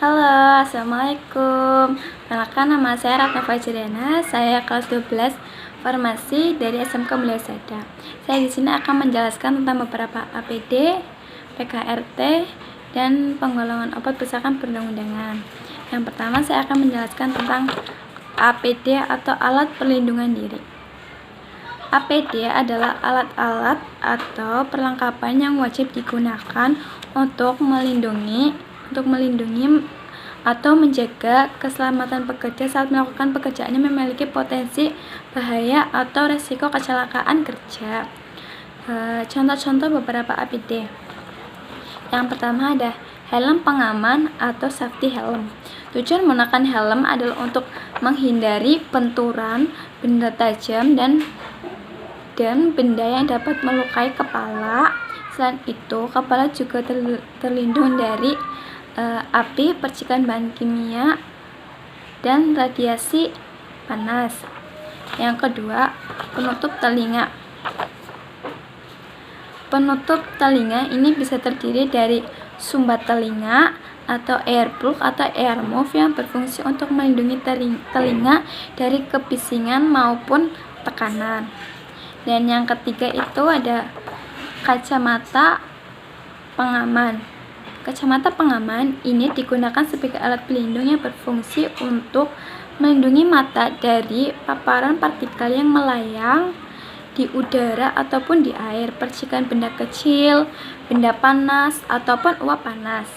Halo, assalamualaikum. Perkenalkan, nama saya Ratna Fajriana. Saya kelas 12 Farmasi dari SMK Mulia Sada. Saya di sini akan menjelaskan tentang beberapa APD, PKRT, dan penggolongan obat berdasarkan perundang-undangan. Yang pertama, saya akan menjelaskan tentang APD atau alat perlindungan diri. APD adalah alat-alat atau perlengkapan yang wajib digunakan untuk melindungi atau menjaga keselamatan pekerja saat melakukan pekerjaannya memiliki potensi bahaya atau resiko kecelakaan kerja. Contoh-contoh beberapa APD. Yang pertama ada helm pengaman atau safety helm. Tujuan menggunakan helm adalah untuk menghindari benturan benda tajam dan benda yang dapat melukai kepala. Selain itu, kepala juga terlindung dari api, percikan bahan kimia, dan radiasi panas. Yang kedua, penutup telinga. Penutup telinga ini bisa terdiri dari sumbat telinga atau earplug atau earmuff yang berfungsi untuk melindungi telinga dari kebisingan maupun tekanan. Dan yang ketiga itu ada kacamata pengaman. Kacamata pengaman ini digunakan sebagai alat pelindung yang berfungsi untuk melindungi mata dari paparan partikel yang melayang di udara ataupun di air, percikan benda kecil, benda panas, ataupun uap panas.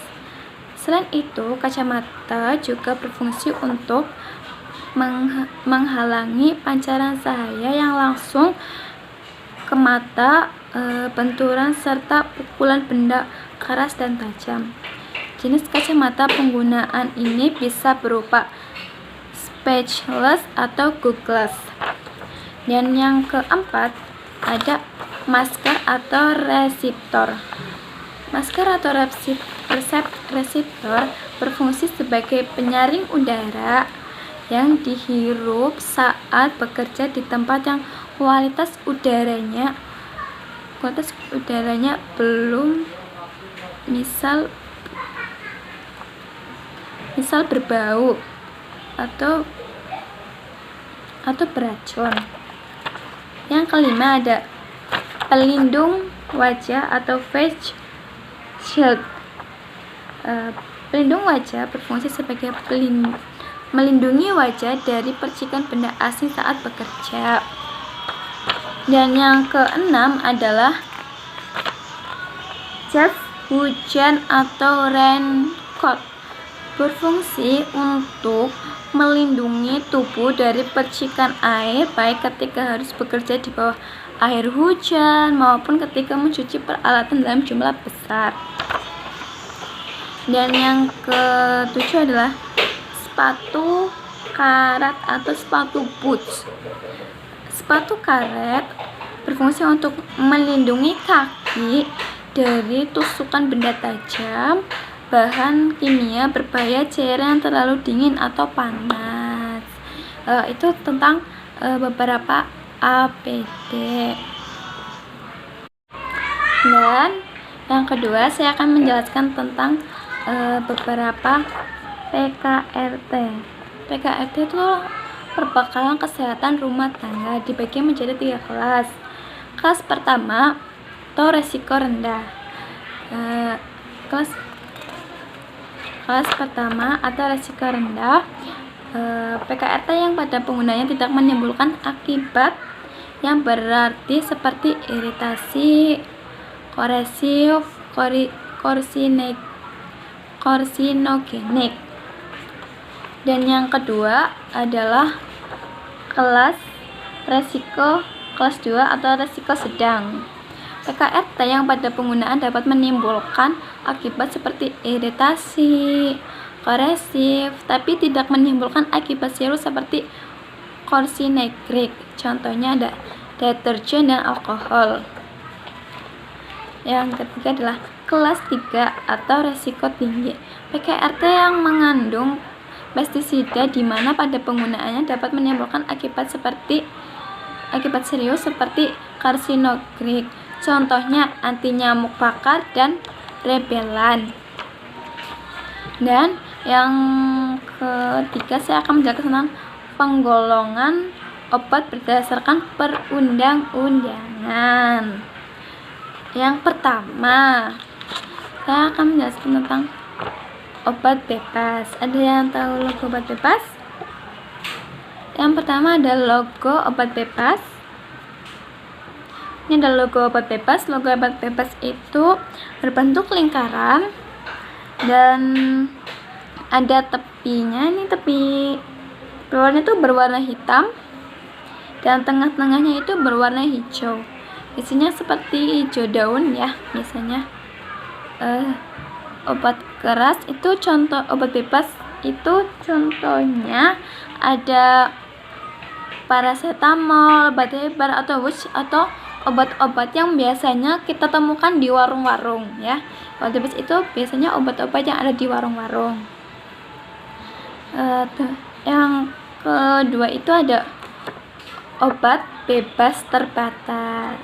Selain itu, kacamata juga berfungsi untuk menghalangi pancaran cahaya yang langsung ke mata, benturan serta pukulan benda keras dan tajam. Jenis kacamata penggunaan ini bisa berupa spectacles atau goggles. Dan yang keempat ada masker atau reseptor. Masker atau reseptor berfungsi sebagai penyaring udara yang dihirup saat bekerja di tempat yang kualitas udaranya belum misal berbau atau beracun. Yang kelima ada pelindung wajah atau face shield. Pelindung wajah berfungsi sebagai melindungi wajah dari percikan benda asing saat bekerja. Dan yang keenam adalah jas hujan atau raincoat, berfungsi untuk melindungi tubuh dari percikan air baik ketika harus bekerja di bawah air hujan maupun ketika mencuci peralatan dalam jumlah besar. Dan yang ketujuh adalah sepatu karet atau sepatu boots. Sepatu karet berfungsi untuk melindungi kaki dari tusukan benda tajam, bahan kimia berbahaya, cairan yang terlalu dingin atau panas. Itu tentang beberapa APD. Dan yang kedua saya akan menjelaskan tentang beberapa PKRT. PKRT itu perbekalan kesehatan rumah tangga, dibagi menjadi 3 kelas. Kelas pertama atau resiko rendah. Kelas pertama atau resiko rendah, PKRT yang pada penggunanya tidak menimbulkan akibat yang berarti seperti iritasi, korosif, karsinogenik. Dan yang kedua adalah kelas 2 atau resiko sedang. PKRT yang pada penggunaan dapat menimbulkan akibat seperti iritasi, korosif, tapi tidak menimbulkan akibat serius seperti karsinogenic. Contohnya ada deterjen dan alkohol. Yang ketiga adalah kelas 3 atau resiko tinggi. PKRT yang mengandung pestisida di mana pada penggunaannya dapat menimbulkan akibat serius seperti karsinogenik. Contohnya anti nyamuk bakar dan rebelan. Dan Yang ketiga, saya akan menjelaskan tentang penggolongan obat berdasarkan perundang-undangan. Yang pertama, saya akan menjelaskan tentang obat bebas. Ada yang tahu logo obat bebas? Yang pertama ada logo obat bebas. Ini ada logo obat bebas. Logo obat bebas itu berbentuk lingkaran dan ada tepinya. Ini tepi luarnya itu berwarna hitam dan tengah-tengahnya itu berwarna hijau. Isinya seperti hijau daun ya, biasanya. Obat keras itu contoh obat bebas itu contohnya ada paracetamol, obat herbal atau wush, atau obat-obat yang biasanya kita temukan di warung-warung ya. Obat bebas itu biasanya obat-obat yang ada di warung-warung. Yang kedua itu ada obat bebas terbatas.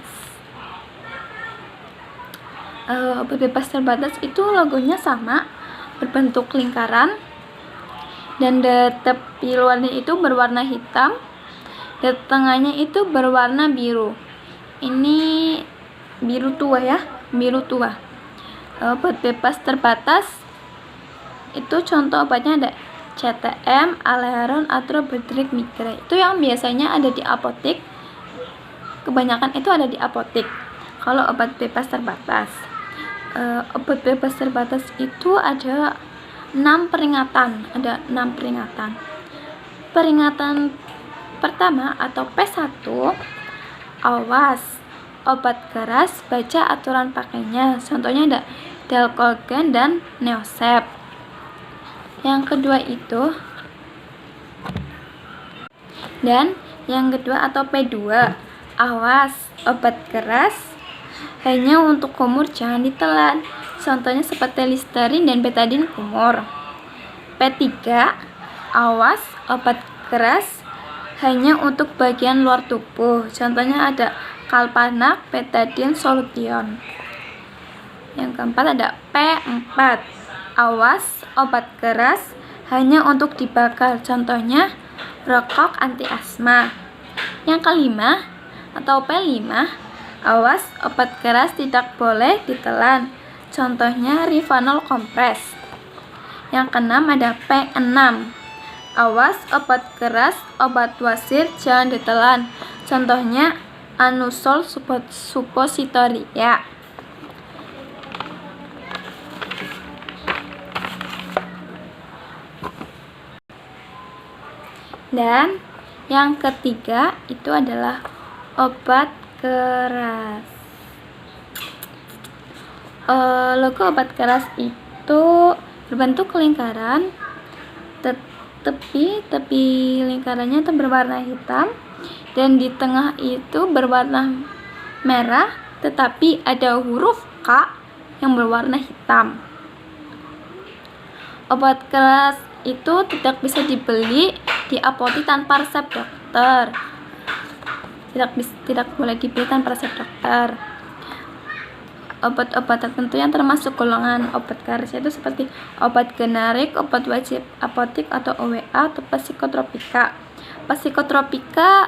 Obat bebas terbatas itu logonya sama, berbentuk lingkaran dan tepi luarnya itu berwarna hitam dan tengahnya itu berwarna biru. Ini biru tua ya, biru tua. Obat bebas terbatas itu contoh obatnya ada CTM, Aleron, Atrobetrik, Migre. Itu yang biasanya ada di apotek. Kebanyakan itu ada di apotek. Kalau obat bebas terbatas, obat bebas terbatas itu ada 6 peringatan. Ada 6 peringatan. Peringatan pertama atau P1, awas obat keras, baca aturan pakainya. Contohnya ada Delcogen dan Neosep. Yang kedua itu atau P2, awas obat keras hanya untuk kumur, jangan ditelan. Contohnya seperti Listerin dan Betadine kumur. P3, awas obat keras hanya untuk bagian luar tubuh. Contohnya ada Kalpanak, Betadine, Solution. Yang keempat ada P4, awas obat keras hanya untuk dibakar. Contohnya rokok anti asma. Yang kelima atau P5, awas obat keras tidak boleh ditelan. Contohnya Rivanol kompres. Yang keenam ada P6, awas obat keras, obat wasir jangan ditelan. Contohnya Anusol suppositoria. Dan yang ketiga itu adalah obat keras. Logo obat keras itu berbentuk lingkaran. Tepi lingkarannya itu berwarna hitam dan di tengah itu berwarna merah, tetapi ada huruf K yang berwarna hitam. Obat keras itu tidak bisa dibeli di apotek tanpa resep dokter. Tidak boleh dibeli tanpa resep dokter. Obat-obat tertentu yang termasuk golongan obat keras itu seperti obat generik, obat wajib apotek atau OWA atau psikotropika. Psikotropika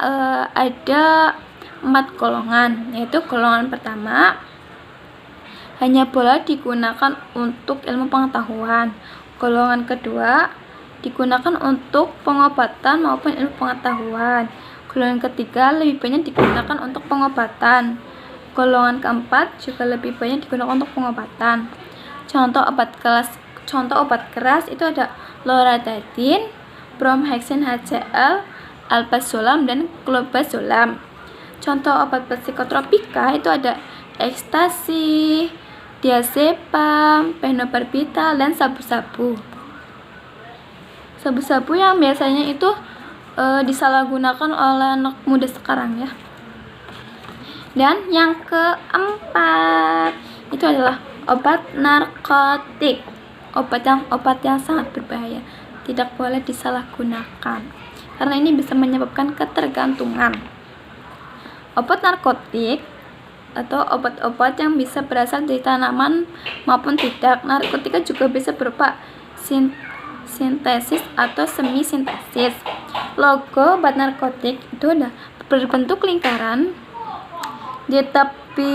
ada 4 golongan, yaitu golongan pertama hanya boleh digunakan untuk ilmu pengetahuan. Golongan kedua digunakan untuk pengobatan maupun ilmu pengetahuan. Golongan ketiga lebih banyak digunakan untuk pengobatan. Golongan keempat juga lebih banyak digunakan untuk pengobatan. Contoh obat keras itu ada loratadine, bromhexin HCl, alprazolam dan clobezolam. Contoh obat psikotropika itu ada ekstasi, diazepam, fenobarbital dan sabu-sabu. Sabu-sabu yang biasanya itu disalahgunakan oleh anak muda sekarang ya. Dan yang keempat itu adalah obat narkotik. Obat yang sangat berbahaya, tidak boleh disalahgunakan karena ini bisa menyebabkan ketergantungan. Obat narkotik atau obat-obat yang bisa berasal dari tanaman maupun tidak. Narkotika juga bisa berupa sintesis atau semi sintesis. Logo obat narkotik itu udah berbentuk lingkaran, tapi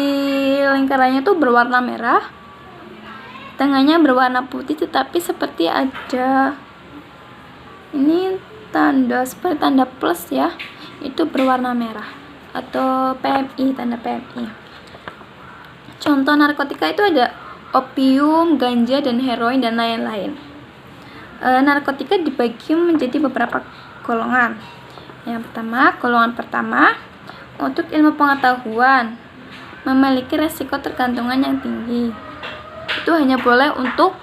lingkarannya tuh berwarna merah, tengahnya berwarna putih, tetapi seperti ada ini tanda seperti tanda plus ya, itu berwarna merah atau PMI, tanda PMI. Contoh narkotika itu ada opium, ganja, dan heroin, dan lain-lain. Narkotika dibagi menjadi beberapa golongan. Yang pertama, golongan pertama untuk ilmu pengetahuan, memiliki resiko tergantungan yang tinggi. Itu hanya boleh untuk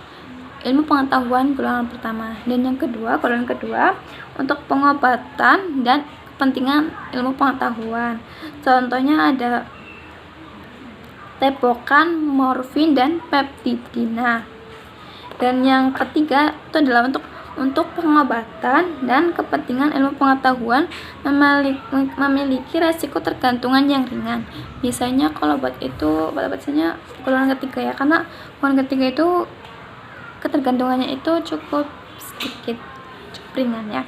ilmu pengetahuan golongan pertama. Dan yang kedua, golongan kedua untuk pengobatan dan kepentingan ilmu pengetahuan. Contohnya ada tebokan, morfin, dan peptidina. Dan yang ketiga itu adalah untuk pengobatan dan kepentingan ilmu pengetahuan, memiliki resiko tergantungan yang ringan. Biasanya kalau obat biasanya golongan ketiga ya, karena golongan ketiga itu ketergantungannya itu cukup sedikit, cukup ringan ya.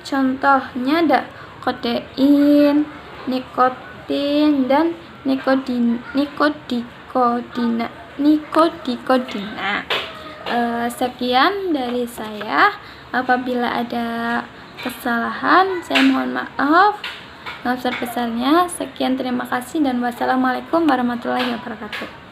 Contohnya ada kodein, nikotin, dan nikodikotina. Sekian dari saya. Apabila ada kesalahan, saya mohon maaf sebesar-besarnya. Sekian, terima kasih, dan wassalamualaikum warahmatullahi wabarakatuh.